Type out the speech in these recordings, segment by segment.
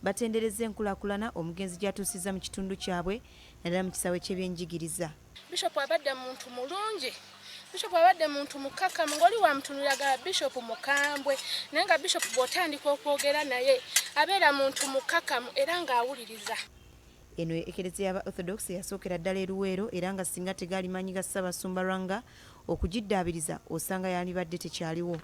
batenderezza enkulaakulana omugenzi gy'atuusizza mu kitundu kyabwe naddala mu kisaawe ky'ebyenjigiriza. Bishop abadde muntu mulungi, Bishop abadde muntu mukakamu, ng'oli wamutunuliraga Bishop mukambwe, naye nga Bishop bw'otandika okwogera naye abeera muntu mukakamu era ng'awuliriza. Eno ekereziya y'aba Orthodox yasookera ddala e Luweero era nga singa tegaali maanyi ga Ssaabasumba Lwanga okugiddaabiriza osanga yandibadde tekyaliwo.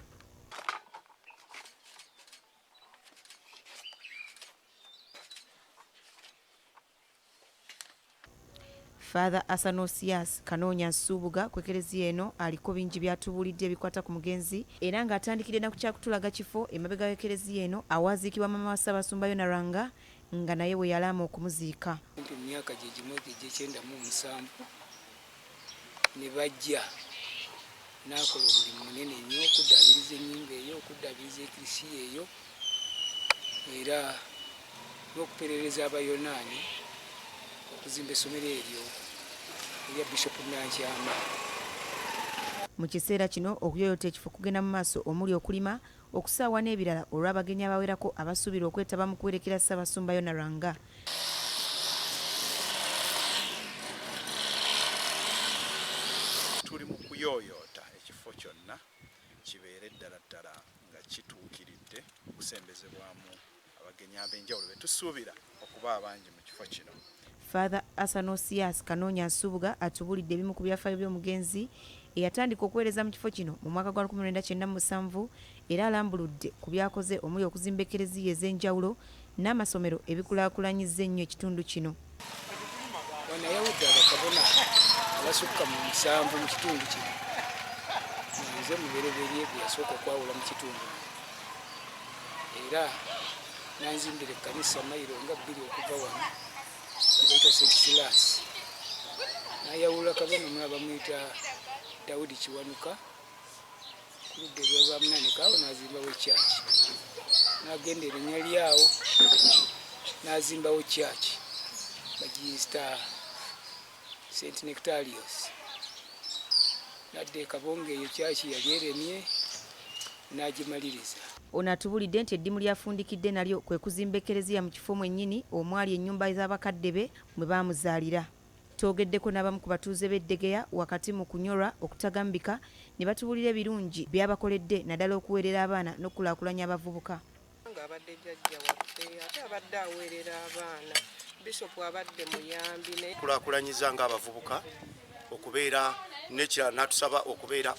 Father Asanosias Kanoonya Nsuubuga ku ekereziya eno aliko bingi byatubuulidde ebikwata ku mugenzi era ng'atandikidde na ku kyakutulaga kifo emabega w'ekereziya eno awaziikibwa maama wa Ssaabasumba Lwanga nga naye we yalaama okumuziika. Mu myaka gye gimu egy'e97 ne bajja n'akola omulimu munene nnyo okuddaabiriza ennyumba eyo, okuddaabiriza ekirisiya eyo era n'okuperereza abayonaani okuzimba essomero eryo erya Bishop Nankyama. Mu kiseera kino okuyoyota ekifo kugenda mu maaso omuli okulima okusaawa n'ebirala olw'abagenyi abawerako abasuubira okwetaba mu kuwerekera Ssaabasumba Lwanga. Tuli mu kuyoyota ekifo kyonna kibeere ddala ddala nga kituukiridde okusembezebwamu abagenyi ab'enjawulo be tusuubira okuba abangi mu kifo kino. Father Asanosias Kanoonya Nsuubuga atubuulidde ebimu ku byafaayo by'omugenzi eyatandika okuweereza mu kifo kino mu mwaka gwa 1997 era alambuludde ku byakoze omuli okuzimba ekereziya ez'enjawulo n'amasomero ebikulaakulanyizza ennyo ekitundu kino. Wano yawudde abakabona abasukka mu 7 mu kitundu kino. Nze mubereberye bwe yasooka okwawula mu kitundu era nanzimbira ekkanisa mayiro nga 2 okuva wano bayita St. Silas. Nayawula kabona omulala bamuyita Daudi Kiwanuka ku ludda lwa Munanikawo n'azimbawo ekyaki. N'agenda erinnya lyawo n'azimbawo kyaki bagiyita St. Nectarius. Nadde e Kabonge eyo kyaki yali eremye n'agimaliriza. Ono atubuulidde nti eddimu lyafundikidde nalyo kwe kuzimba ekereziya mu kifo mwennyini omwali ennyumba z'abakadde be mwe baamuzaalira. Twogeddeko n'abamu ku batuuze b'e Ddegeya wakati mu kunyolwa okutagambika ne batubuulira ebirungi byabakoledde naddala okuweerera abaana n'okulaakulanya abavubuka. Abadde jjajja waffe ate abadde aweerera abaana. Bishop abadde muyambi ne kulaakulanyiza ng'abavubuka okubeera n'ekirala n'atusaba okubeera